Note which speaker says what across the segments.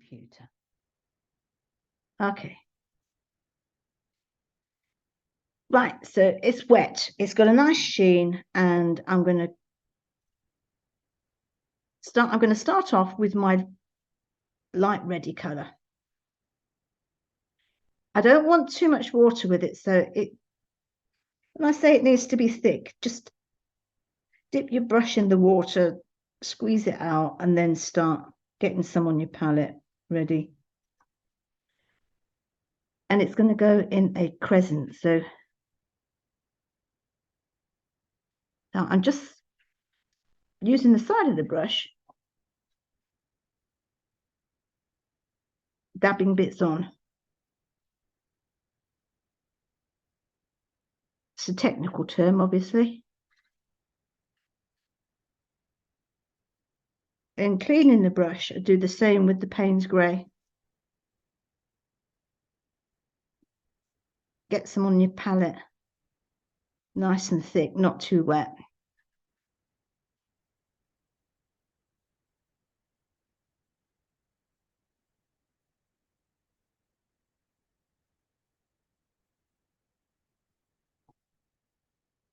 Speaker 1: computer. Okay. Right, so it's wet. It's got a nice sheen, and I'm going to start off with my light reddy colour. I don't want too much water with it, so when I say it needs to be thick, just dip your brush in the water, squeeze it out, and then start getting some on your palette ready. And it's going to go in a crescent, so now I'm just using the side of the brush, dabbing bits on. It's a technical term, obviously. And cleaning the brush, I do the same with the Payne's Grey. Get some on your palette, nice and thick, not too wet.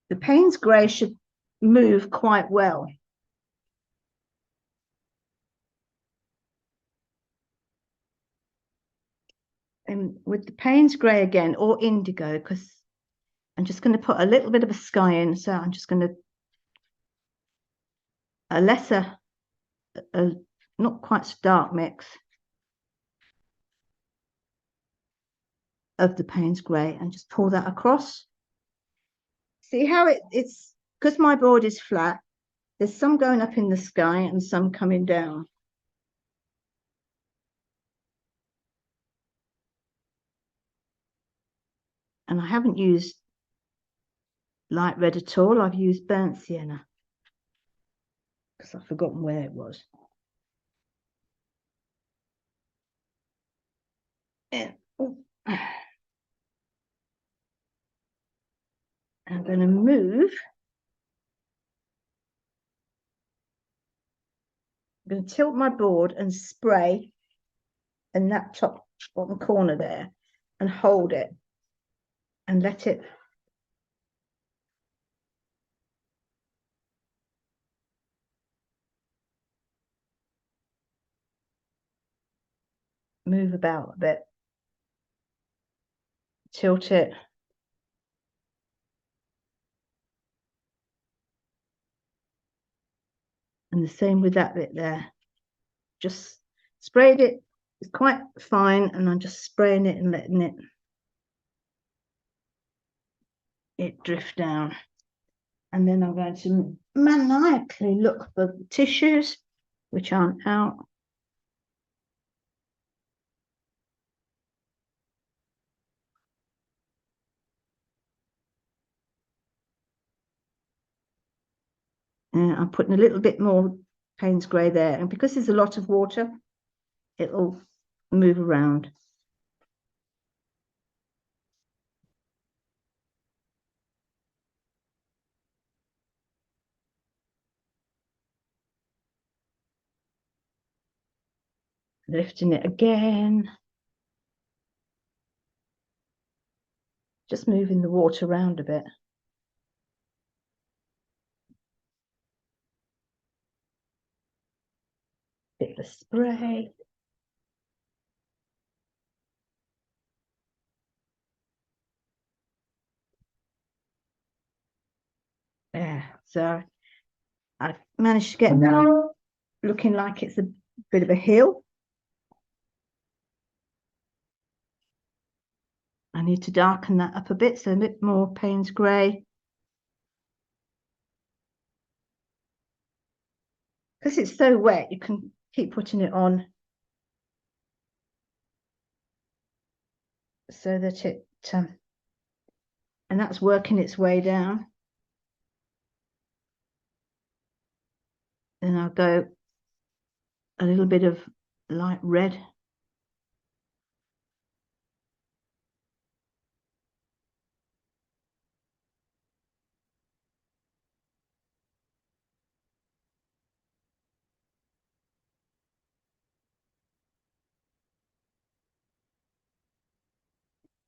Speaker 1: The Payne's Grey should move quite well. And with the Payne's Grey again, or indigo, because I'm just going to put a little bit of a sky in, so I'm just going to not quite so dark mix of the Payne's Grey, and just pull that across. See how it's because my board is flat, there's some going up in the sky and some coming down. And I haven't used light red at all. I've used burnt sienna because I've forgotten where it was. And, I'm going to move. I'm going to tilt my board and spray in that top bottom corner there and hold it and let it move about a bit. Tilt it. And the same with that bit there. Just sprayed it. It's quite fine, and I'm just spraying it and letting it drift down. And then I'm going to maniacally look for the tissues which aren't out. And I'm putting a little bit more Payne's Grey there, and because there's a lot of water, it'll move around. Lifting it again. Just moving the water around a bit. Bit of spray. Yeah, so I've managed to get that looking like it's a bit of a hill. I need to darken that up a bit, so a bit more Payne's Grey. Because it's so wet, you can keep putting it on so that it, and that's working its way down. Then I'll go a little bit of light red.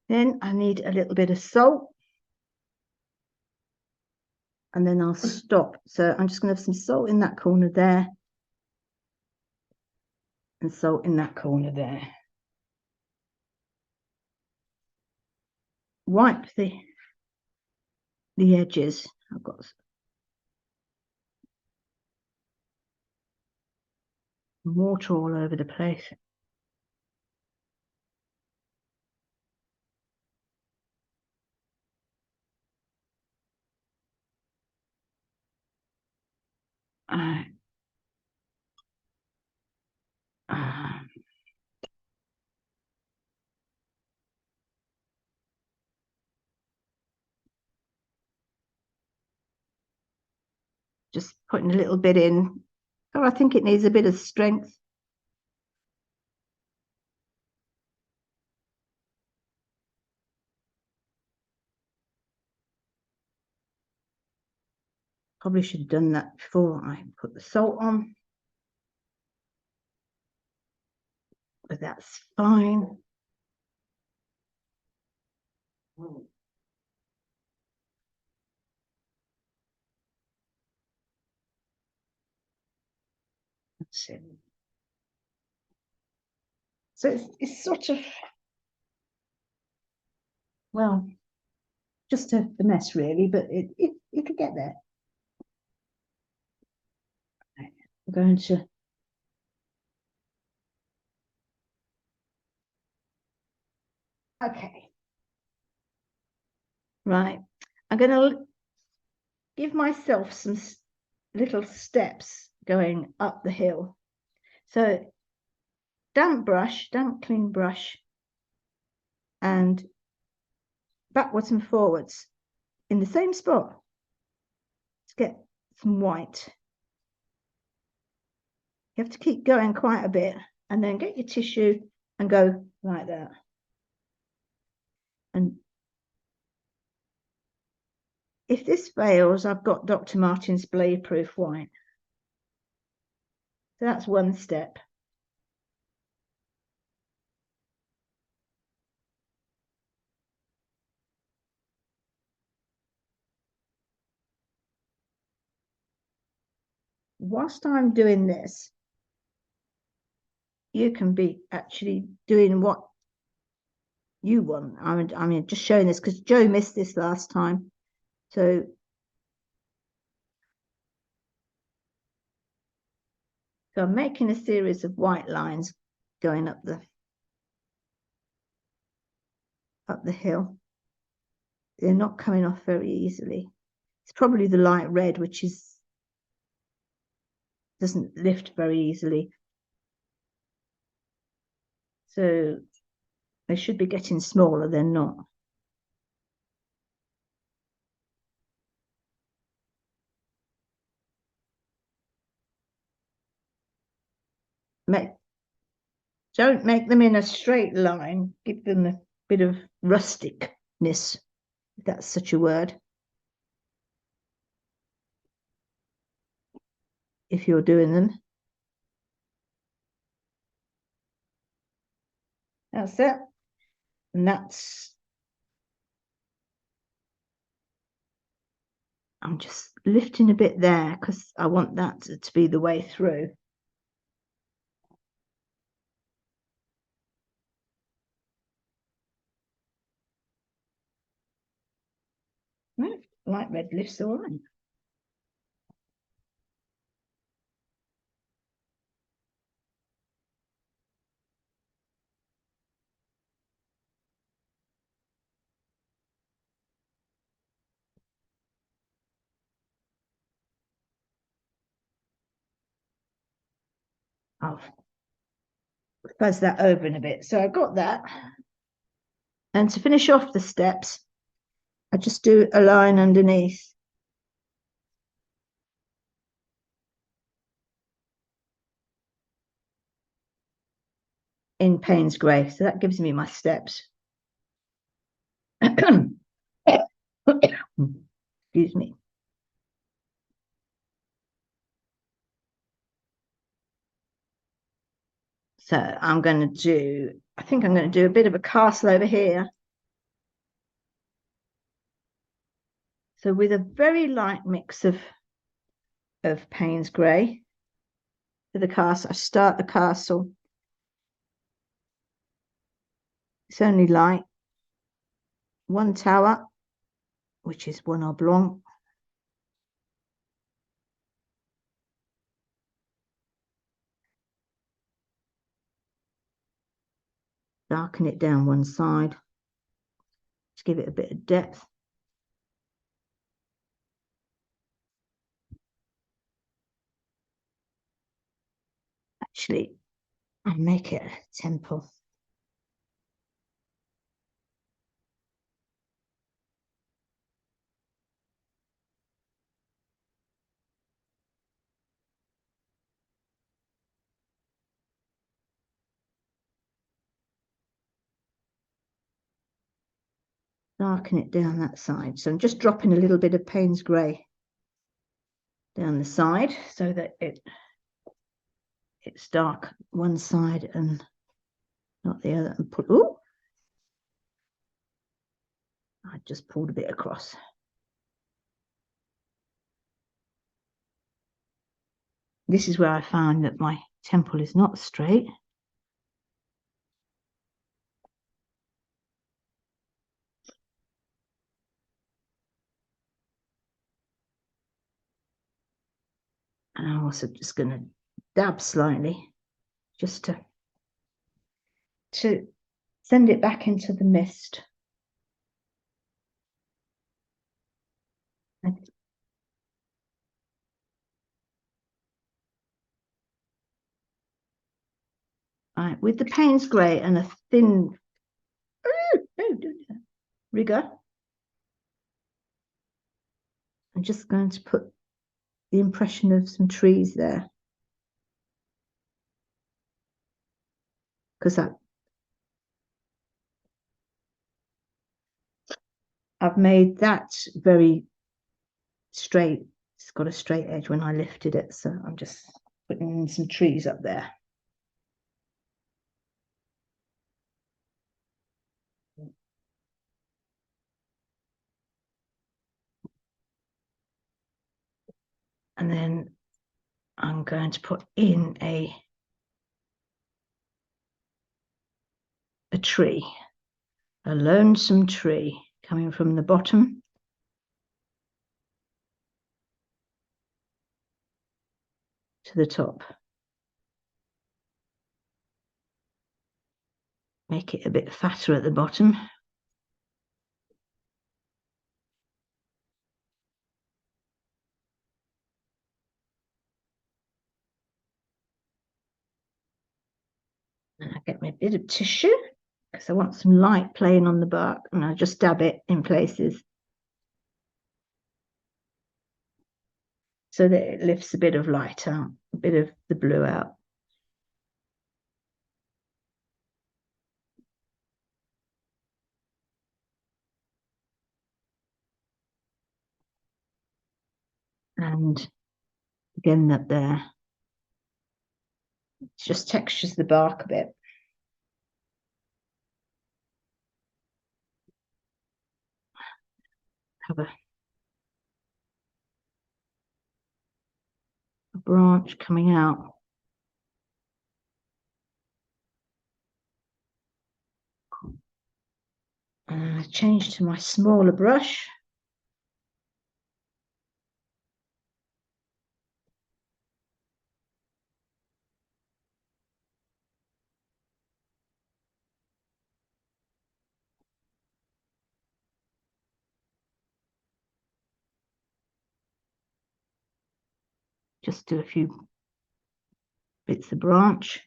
Speaker 1: Then I need a little bit of salt. And then I'll stop. So I'm just going to have some salt in that corner there. And salt in that corner there. Wipe the edges. I've got water all over the place. Just putting a little bit in. Oh, I think it needs a bit of strength. Probably should have done that before I put the salt on. But that's fine. That's it. So it's sort of, well, just a mess really, but it could get there. Right, I'm going to okay. Right. I'm going to give myself some little steps going up the hill. So damp clean brush, and backwards and forwards in the same spot to get some white. You have to keep going quite a bit and then get your tissue and go like that. And if this fails, I've got Dr. Martens Blade Proof White. So that's one step. Whilst I'm doing this, you can be actually doing what you want. I mean, just showing this because Joe missed this last time. So I'm making a series of white lines going up the hill. They're not coming off very easily. It's probably the light red, which doesn't lift very easily. So they should be getting smaller, they're not. Don't make them in a straight line. Give them a bit of rusticness, if that's such a word. If you're doing them. That's it. And I'm just lifting a bit there because I want that to be the way through. Right, light red lifts all right. I'll fuzz that over in a bit. So I got that. And to finish off the steps, I just do a line underneath. In Payne's Grey. So that gives me my steps. Excuse me. So I think I'm going to do a bit of a castle over here So with a very light mix of Payne's grey for the castle, I start the castle. It's only light. One tower, which is one oblong. Darken it down one side to give it a bit of depth. Actually, I'll make it a temple. Darken it down that side. So I'm just dropping a little bit of Payne's grey down the side so that it's dark one side and not the other. And put, oh, I just pulled a bit across. This is where I found that my temple is not straight. And I'm also just going to dab slightly just to send it back into the mist. Right, with the Payne's grey and a thin rigger, I'm just going to put the impression of some trees there, because I've made that very straight. It's got a straight edge when I lifted it, so I'm just putting in some trees up there. And then I'm going to put in a tree, a lonesome tree coming from the bottom to the top. Make it a bit fatter at the bottom. And I get my bit of tissue because I want some light playing on the bark, and I just dab it in places so that it lifts a bit of light out, a bit of the blue out. And again, that there, it just textures the bark a bit. Have a branch coming out. And I change to my smaller brush. Just do a few bits of branch.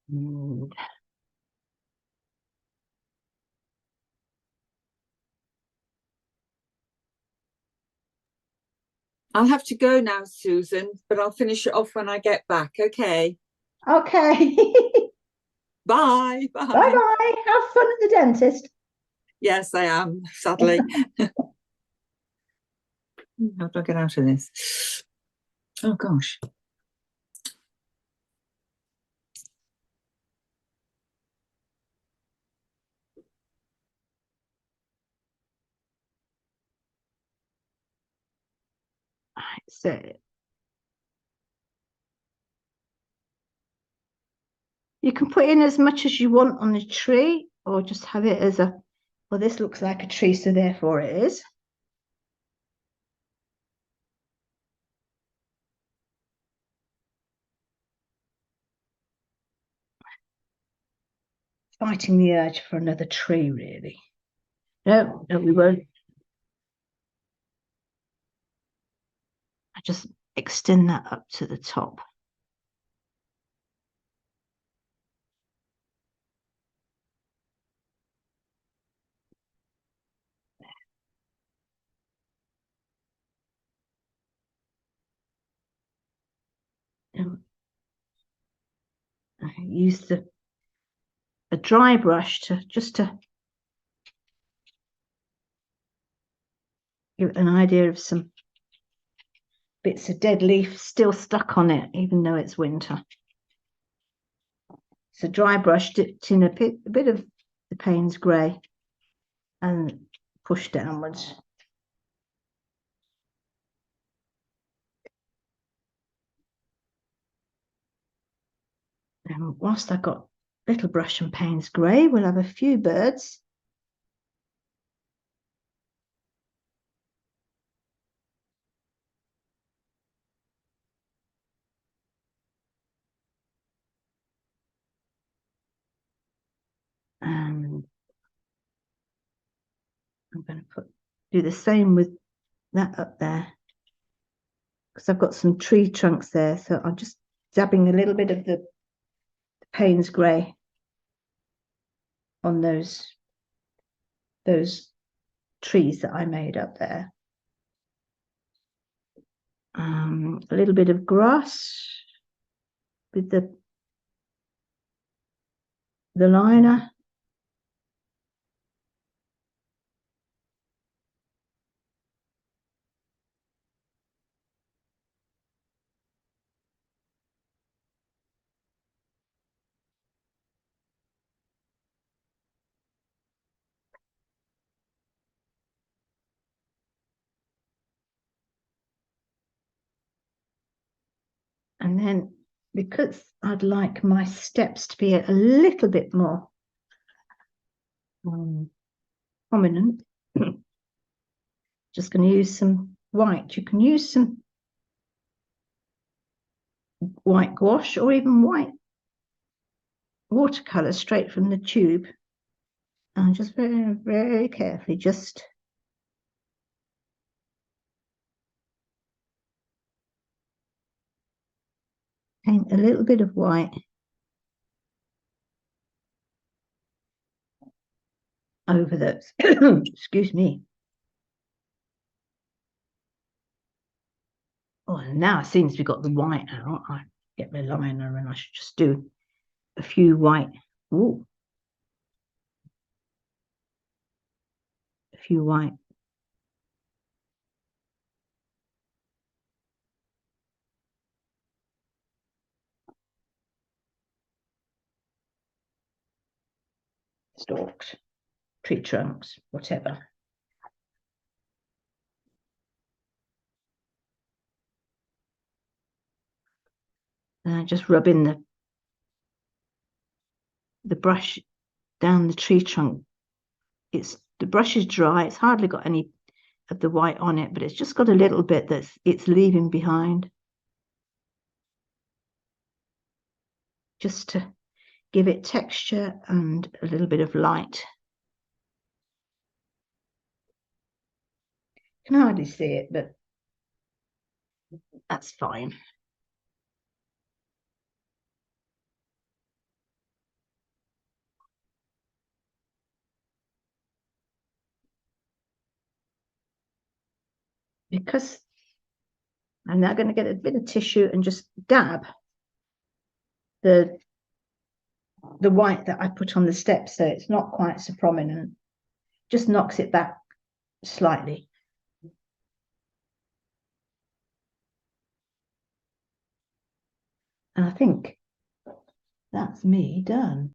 Speaker 1: And
Speaker 2: I'll have to go now, Susan, but I'll finish it off when I get back. Okay.
Speaker 1: okay.
Speaker 2: Bye. Bye.
Speaker 1: Bye bye. Have fun at the dentist.
Speaker 2: Yes, I am, sadly. How do I get out of this? Oh, gosh.
Speaker 1: Right, so you can put in as much as you want on the tree, or just have it as a, well, this looks like a tree, so therefore it is. Fighting the urge for another tree, really. No, no, we won't. I just extend that up to the top. I use a dry brush to give an idea of some bits of dead leaf still stuck on it, even though it's winter. So dry brush dipped in a bit of the Payne's grey and push downwards. And whilst I've got little brush and Payne's grey, we'll have a few birds. And I'm going to do the same with that up there, because I've got some tree trunks there. So I'm just dabbing a little bit of the Payne's grey on those trees that I made up there. A little bit of grass with the liner. And then, because I'd like my steps to be a little bit more prominent, just going to use some white. You can use some white gouache or even white watercolor straight from the tube. And just very, very carefully just paint a little bit of white over those. Excuse me. Oh, and now it seems we've got the white out. I get my liner and I should just do a few white. Ooh. A few white stalks, tree trunks, whatever. And just rub in the brush down the tree trunk. The brush is dry. It's hardly got any of the white on it, but it's just got a little bit it's leaving behind. Just to give it texture and a little bit of light. You can hardly see it, but that's fine. Because I'm now going to get a bit of tissue and just dab the white that I put on the steps, so it's not quite so prominent. just knocks it back slightly. And I think that's me done.